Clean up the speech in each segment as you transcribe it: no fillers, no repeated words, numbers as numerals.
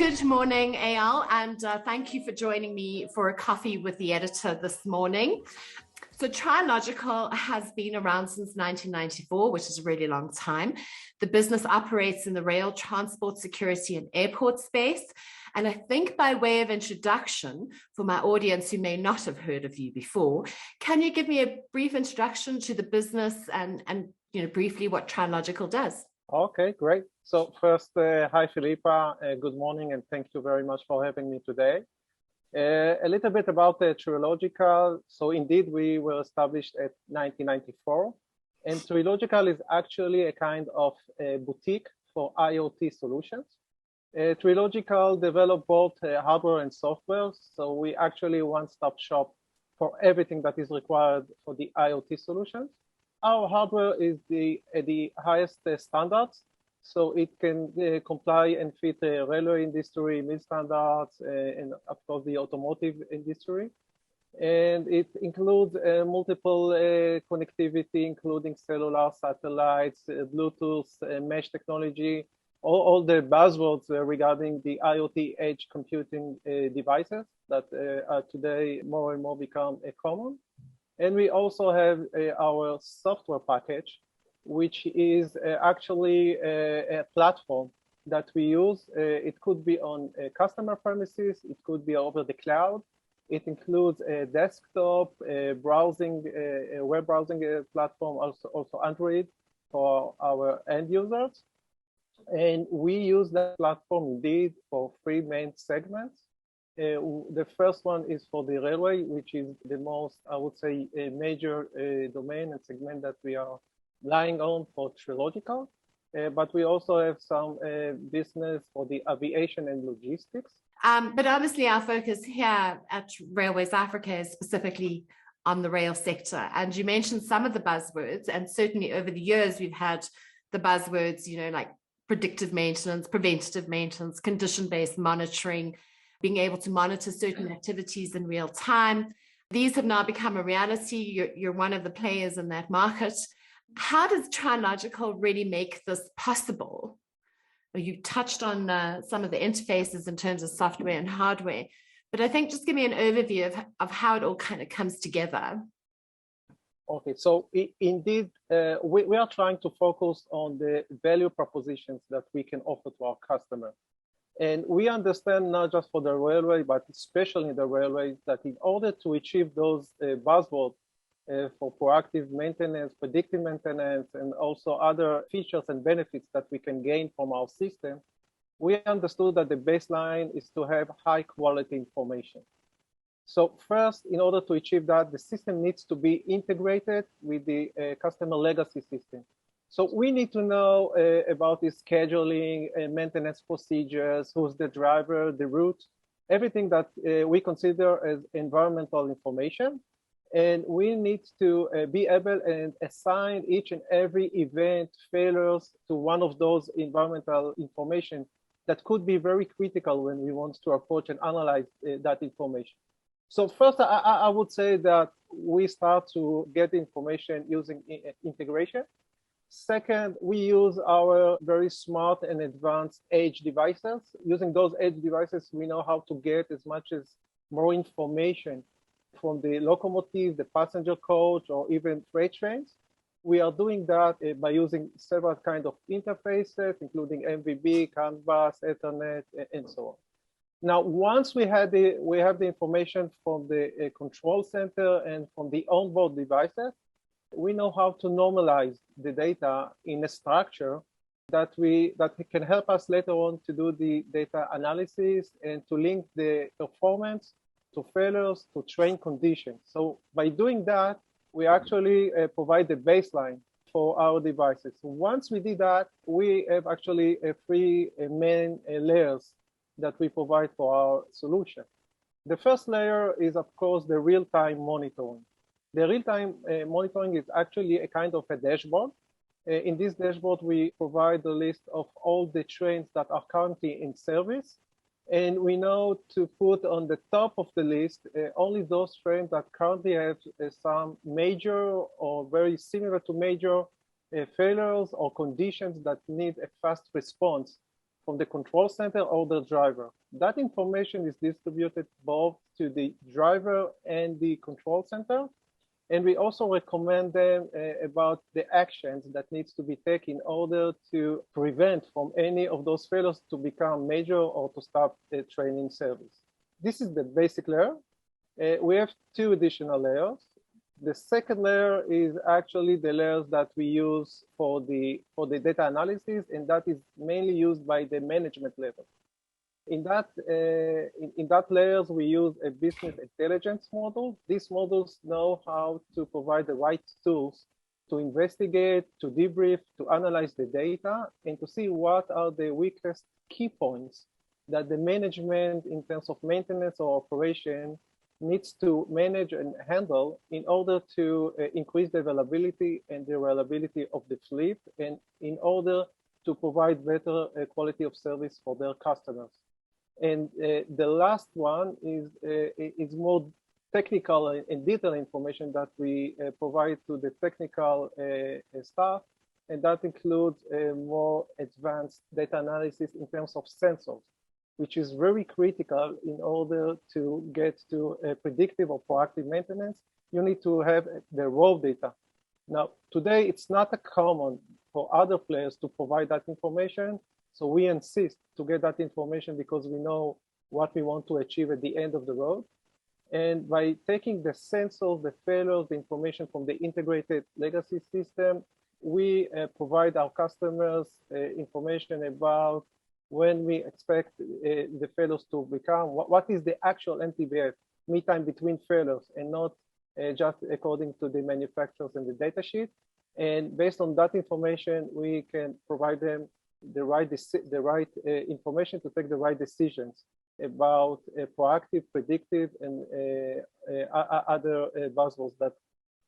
Good morning, Eyal, and thank you for joining me for a coffee with the editor this morning. So Trilogical has been around since 1994, which is a really long time. The business operates in the rail transport, security, and airport space. And I think by way of introduction, for my audience who may not have heard of you before, can you give me a brief introduction to the business and briefly what Trilogical does? Okay, great. So first, hi, Philippa. Good morning, and thank you very much for having me today. A little bit about the Trilogical. So indeed, we were established at 1994, and Trilogical is actually a kind of a boutique for IoT solutions. Trilogical develop both hardware and software, so we actually one-stop shop for everything that is required for the IoT solutions. Our hardware is the highest standards, so it can comply and fit the railway industry, mid standards, and of course the automotive industry. And it includes multiple connectivity, including cellular, satellites, Bluetooth, mesh technology, all the buzzwords regarding the IoT edge computing devices that are today more and more become common. And we also have our software package, which is actually a platform that we use. It could be on customer premises, it could be over the cloud. It includes a desktop, a browsing, a web browsing platform, also Android for our end users. And we use that platform indeed for three main segments. The first one is for the railway, which is the most, I would say, a major domain and segment that we are relying on for Trilogical. But we also have some business for the aviation and logistics. But honestly, our focus here at Railways Africa is specifically on the rail sector. And you mentioned some of the buzzwords, and certainly over the years, we've had the buzzwords, like predictive maintenance, preventative maintenance, condition-based monitoring, being able to monitor certain activities in real time. These have now become a reality. You're one of the players in that market. How does Trilogical really make this possible? You touched on some of the interfaces in terms of software and hardware, but I think just give me an overview of how it all kind of comes together. Okay, so indeed, we are trying to focus on the value propositions that we can offer to our customer. And we understand not just for the railway, but especially the railways, that in order to achieve those buzzwords for proactive maintenance, predictive maintenance, and also other features and benefits that we can gain from our system, we understood that the baseline is to have high quality information. So first, in order to achieve that, the system needs to be integrated with the customer legacy system. So we need to know about the scheduling, maintenance procedures, who's the driver, the route, everything that we consider as environmental information. And we need to be able and assign each and every event, failures to one of those environmental information that could be very critical when we want to approach and analyze that information. So first, I would say that we start to get information using integration. Second, we use our very smart and advanced edge devices. Using those edge devices, we know how to get as much as more information from the locomotive, the passenger coach, or even freight trains. We are doing that by using several kinds of interfaces, including MVB, Canvas, Ethernet, and so on. Now, once we have the information from the control center and from the onboard devices, we know how to normalize the data in a structure that can help us later on to do the data analysis and to link the performance to failures to train conditions. So by doing that, we actually provide the baseline for our devices. So once we did that, we have actually three main layers that we provide for our solution. The first layer is, of course, the real-time monitoring. The real-time monitoring is actually a kind of a dashboard. In this dashboard, we provide the list of all the trains that are currently in service. And we know to put on the top of the list only those trains that currently have some major or very similar to major failures or conditions that need a fast response from the control center or the driver. That information is distributed both to the driver and the control center. And we also recommend them about the actions that needs to be taken in order to prevent from any of those failures to become major or to stop the training service. This is the basic layer. We have two additional layers. The second layer is actually the layers that we use for the data analysis, and that is mainly used by the management level. In that layers, we use a business intelligence model. These models know how to provide the right tools to investigate, to debrief, to analyze the data, and to see what are the weakest key points that the management in terms of maintenance or operation needs to manage and handle in order to increase the availability and the reliability of the fleet, and in order to provide better quality of service for their customers. And the last one is more technical and detailed information that we provide to the technical staff, and that includes more advanced data analysis in terms of sensors, which is very critical in order to get to a predictive or proactive maintenance. You need to have the raw data. Now, today, it's not common for other players to provide that information. So we insist to get that information because we know what we want to achieve at the end of the road. And by taking the sensors, the failures, the information from the integrated legacy system, we provide our customers information about when we expect the failures to become, what is the actual MTBF, mean time between failures, and not just according to the manufacturers and the data sheet. And based on that information, we can provide them the right information to take the right decisions about proactive, predictive, and other buzzwords that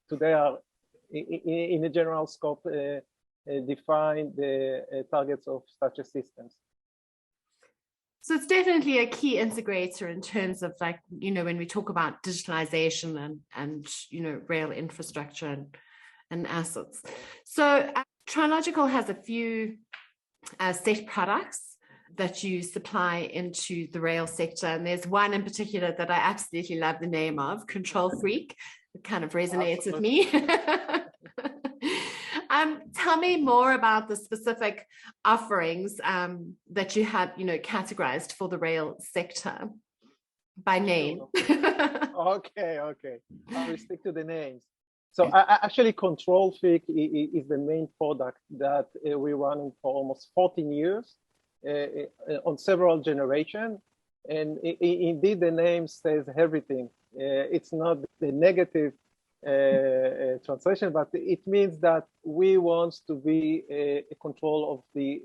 today are in a general scope define the targets of such a systems. So it's definitely a key integrator in terms of, like, you know, when we talk about digitalization and you know, rail infrastructure and assets. So Trilogical has a few set products that you supply into the rail sector, and there's one in particular that I absolutely love the name of, Control Freak. It kind of resonates with me. Tell me more about the specific offerings that you have, you know, categorized for the rail sector by name. Okay. I will stick to the names. So actually, Control Freak is the main product that we're running for almost 14 years on several generations. And indeed, the name says everything. It's not the negative translation, but it means that we want to be a control of the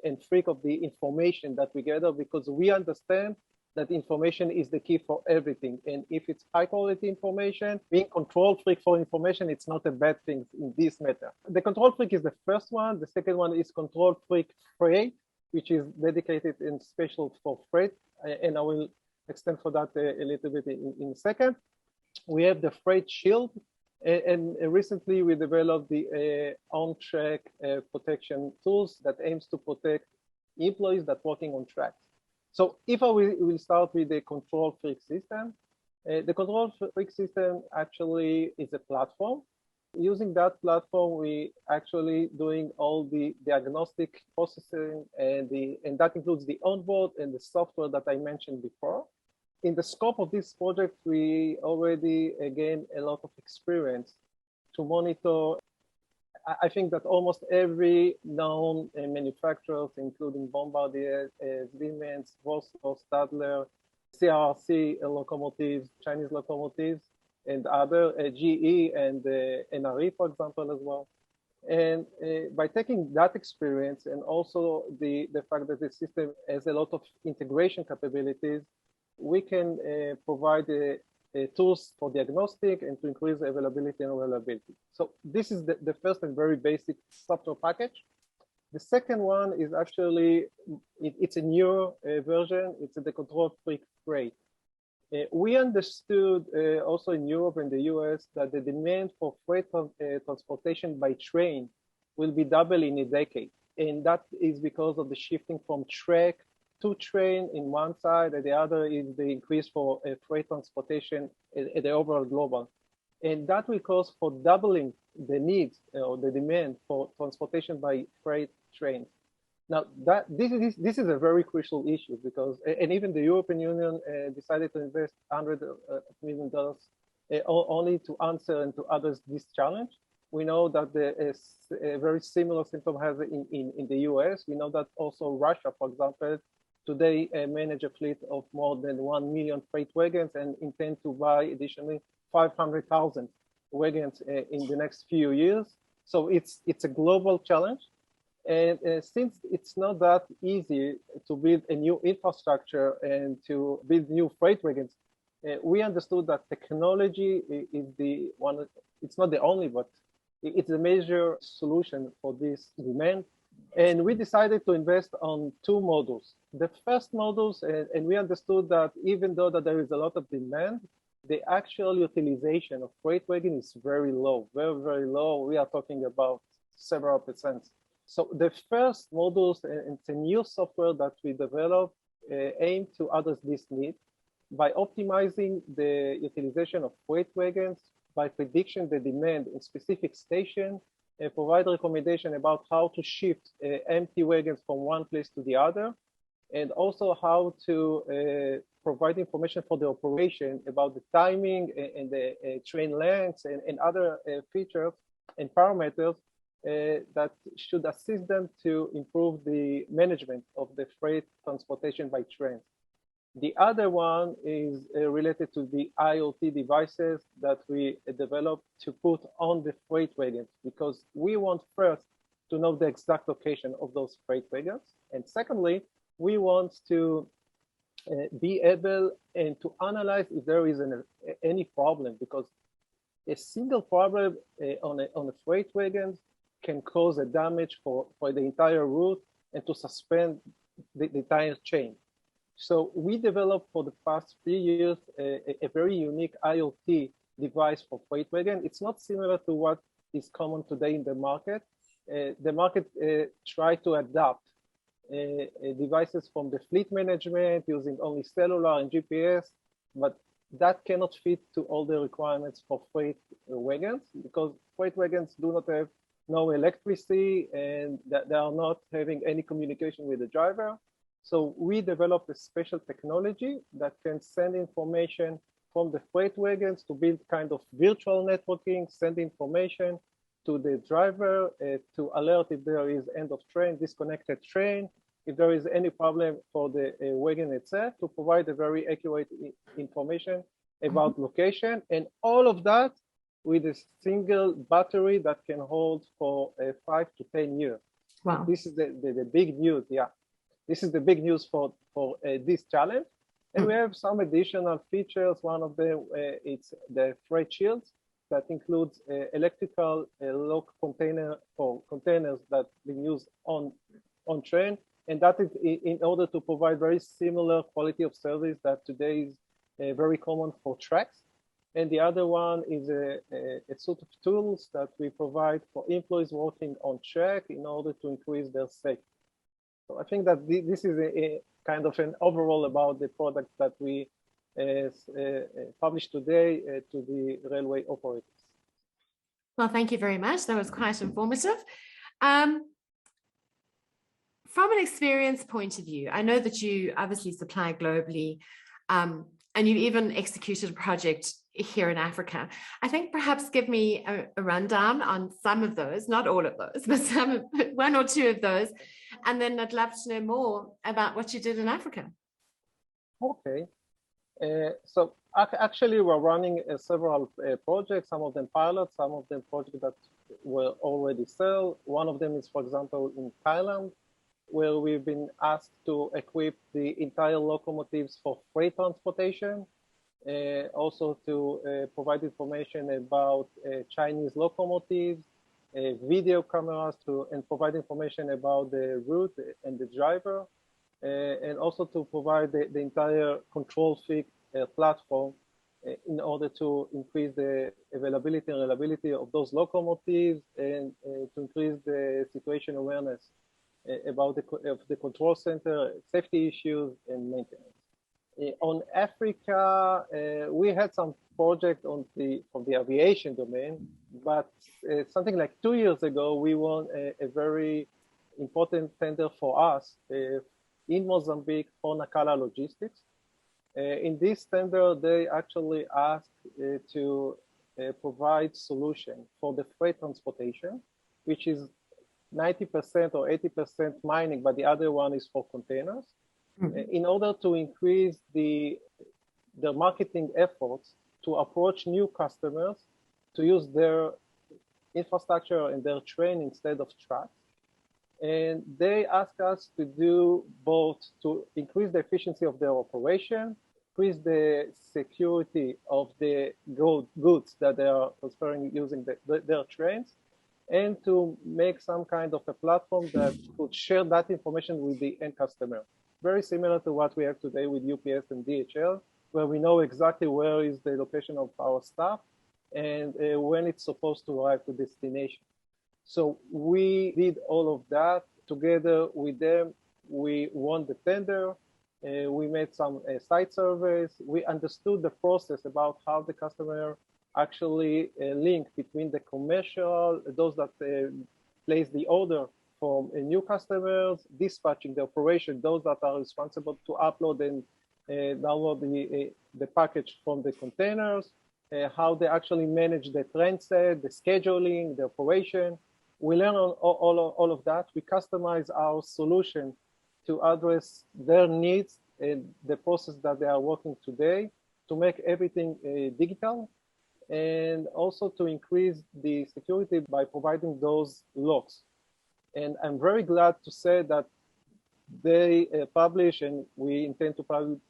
and freak of the information that we gather, because we understand that information is the key for everything. And if it's high quality information, being control freak for information, it's not a bad thing in this matter. The Control Freak is the first one. The second one is Control Freak Freight, which is dedicated and special for freight. And I will extend for that a little bit in a second. We have the Freight Shield. And recently we developed the on-track protection tools that aims to protect employees that are working on tracks. So if I will start with the Control Freak system, the Control Freak system actually is a platform. Using that platform, we actually doing all the diagnostic processing, and that includes the onboard and the software that I mentioned before. In the scope of this project, we already gained a lot of experience to monitor. I think that almost every known manufacturers, including Bombardier, Siemens, Vostok, Stadler, CRRC locomotives, Chinese locomotives, and other GE and NRE, for example, as well. And by taking that experience and also the fact that the system has a lot of integration capabilities, we can provide tools for diagnostic and to increase availability and reliability. So this is the first and very basic software package. The second one is actually, it's a new version. It's the Control Freak Freight. We understood also in Europe and the US that the demand for freight transportation by train will be double in a decade. and that is because of the shifting from track to train in one side, and the other is the increase for freight transportation at the overall global. And that will cause for doubling the needs or the demand for transportation by freight trains. Now, this is a very crucial issue because, and even the European Union decided to invest $100 million only to answer and to address this challenge. We know that a very similar symptom has in the US. We know that also Russia, for example, today manage a fleet of more than 1 million freight wagons and intend to buy additionally 500,000 wagons in the next few years. So it's a global challenge. And since it's not that easy to build a new infrastructure and to build new freight wagons, we understood that technology is the one, it's not the only, but it's a major solution for this demand. And we decided to invest on two models. The first models, and we understood that even though that there is a lot of demand, the actual utilization of freight wagon is very low, very, very low. We are talking about several percent. So the first models, and it's a new software that we developed, aim to address this need by optimizing the utilization of freight wagons, by prediction the demand in specific station, provide recommendation about how to shift empty wagons from one place to the other, and also how to provide information for the operation about the timing and the train lengths and other features and parameters that should assist them to improve the management of the freight transportation by train. The other one is related to the IoT devices that we developed to put on the freight wagons, because we want first to know the exact location of those freight wagons. And secondly, we want to be able and to analyze if there is any problem, because a single problem on a freight wagons can cause a damage for the entire route and to suspend the entire chain. So we developed for the past 3 years a very unique IoT device for freight wagon. It's not similar to what is common today in the market. The market tried to adapt devices from the fleet management using only cellular and GPS, but that cannot fit to all the requirements for freight wagons, because freight wagons do not have no electricity and they are not having any communication with the driver. So we developed a special technology that can send information from the freight wagons to build kind of virtual networking, send information to the driver to alert if there is end of train, disconnected train, if there is any problem for the wagon itself, to provide a very accurate information about location, and all of that with a single battery that can hold for 5 to 10 years. Wow. This is the big news, yeah. This is the big news for this challenge. And we have some additional features. One of them, it's the freight shields that includes electrical lock container for containers that we use on train. And that is in order to provide very similar quality of service that today is very common for tracks. And the other one is a sort of tools that we provide for employees working on track in order to increase their safety. So I think that this is a kind of an overall about the product that we published today to the railway operators. Well, thank you very much. That was quite informative. From an experience point of view, I know that you obviously supply globally, and you even executed a project here in Africa. I think perhaps give me a rundown on some of those, not all of those, but one or two of those. And then I'd love to know more about what you did in Africa. Okay. So actually, we're running several projects, some of them pilots, some of them projects that were already sold. One of them is, for example, in Thailand, where we've been asked to equip the entire locomotives for freight transportation, also to provide information about Chinese locomotives, video cameras and provide information about the route and the driver, and also to provide the entire control fix platform in order to increase the availability and reliability of those locomotives and to increase the situation awareness about the control center, safety issues, and maintenance. On Africa, we had some project from the aviation domain, but something like 2 years ago, we won a very important tender for us in Mozambique for Nacala logistics. In this tender, they actually asked to provide solution for the freight transportation, which is 90% or 80% mining, but the other one is for containers. In order to increase the marketing efforts to approach new customers to use their infrastructure and their train instead of trucks. And they ask us to do both to increase the efficiency of their operation, increase the security of the goods that they are transferring using their trains, and to make some kind of a platform that could share that information with the end customer. Very similar to what we have today with UPS and DHL, where we know exactly where is the location of our stuff and when it's supposed to arrive to destination. So we did all of that together with them. We won the tender. We made some site surveys. We understood the process about how the customer actually link between the commercial, those that place the order from new customers, dispatching the operation, those that are responsible to upload and download the package from the containers, how they actually manage the train set, the scheduling, the operation. We learn all of that. We customize our solution to address their needs and the process that they are working today, to make everything digital, and also to increase the security by providing those logs. And I'm very glad to say that they publish, and we intend to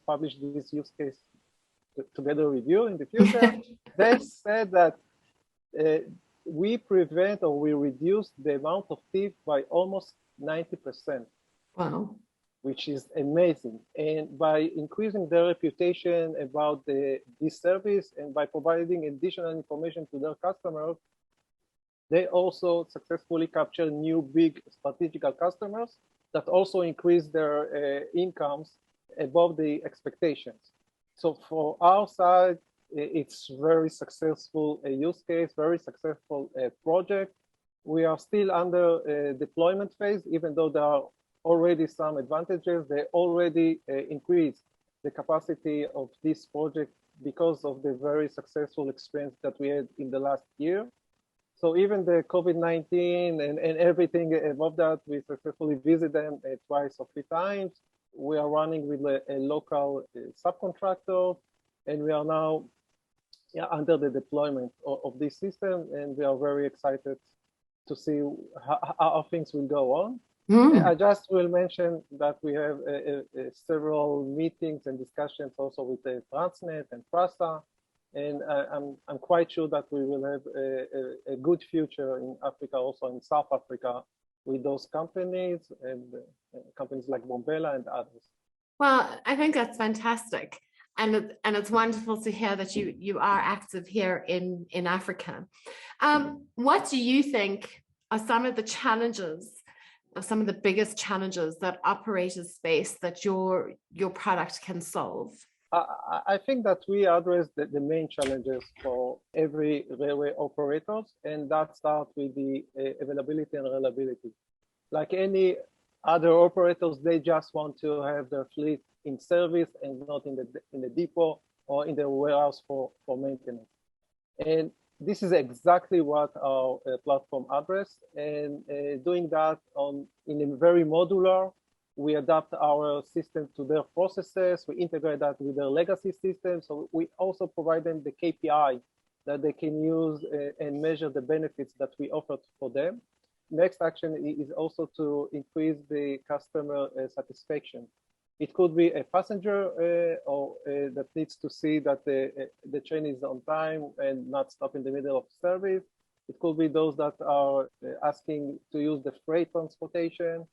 publish this use case together with you in the future. They said that we prevent or we reduce the amount of theft by almost 90%. Wow. Which is amazing. And by increasing their reputation about this service and by providing additional information to their customers, they also successfully capture new big strategical customers that also increase their incomes above the expectations. So for our side, it's very successful use case, very successful project. We are still under deployment phase, even though there are already some advantages. They already increased the capacity of this project because of the very successful experience that we had in the last year. So even the COVID-19 and everything above that, we successfully visit them twice or 3 times. We are running with a local subcontractor, and we are now under the deployment of this system, and we are very excited to see how things will go on. I just will mention that we have several meetings and discussions also with the Transnet and PRASA, and I'm quite sure that we will have a good future in Africa, also in South Africa, with those companies and companies like Bombela and others. Well, I think that's fantastic. And it's wonderful to hear that you are active here in Africa. What do you think are some of the challenges, or some of the biggest challenges that operators face that your product can solve? I think that we address the main challenges for every railway operators, and that starts with the availability and reliability. Like any other operators, they just want to have their fleet in service and not in the depot or in the warehouse for maintenance. And this is exactly what our platform addresses. And doing that in a very modular, we adapt our system to their processes. We integrate that with their legacy system. So we also provide them the KPI that they can use and measure the benefits that we offer for them. Next action is also to increase the customer satisfaction. It could be a passenger or that needs to see that the train is on time and not stop in the middle of service. It could be those that are asking to use the freight transportation.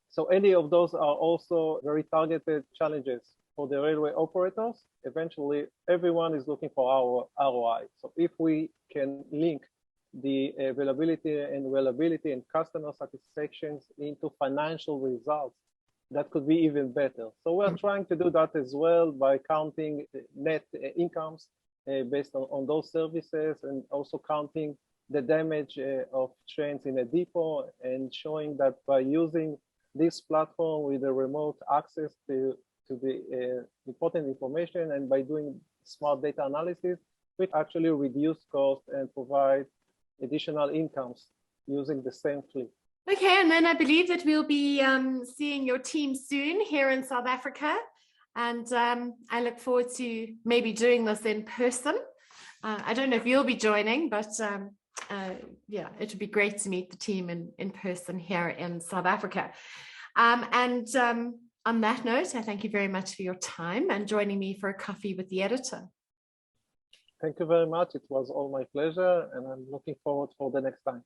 So any of those are also very targeted challenges for the railway operators. Eventually, everyone is looking for our ROI. So if we can link the availability and reliability and customer satisfaction into financial results that could be even better. So we're trying to do that as well by counting net incomes based on those services, and also counting the damage of trains in a depot, and showing that by using this platform with the remote access to the important information, and by doing smart data analysis, we actually reduce costs and provide additional incomes using the same fleet. Okay, and then I believe that we'll be seeing your team soon here in South Africa. And I look forward to maybe doing this in person. I don't know if you'll be joining, but yeah, it would be great to meet the team in person here in South Africa. And on that note, I thank you very much for your time and joining me for a coffee with the editor. Thank you very much. It was all my pleasure, and I'm looking forward for the next time.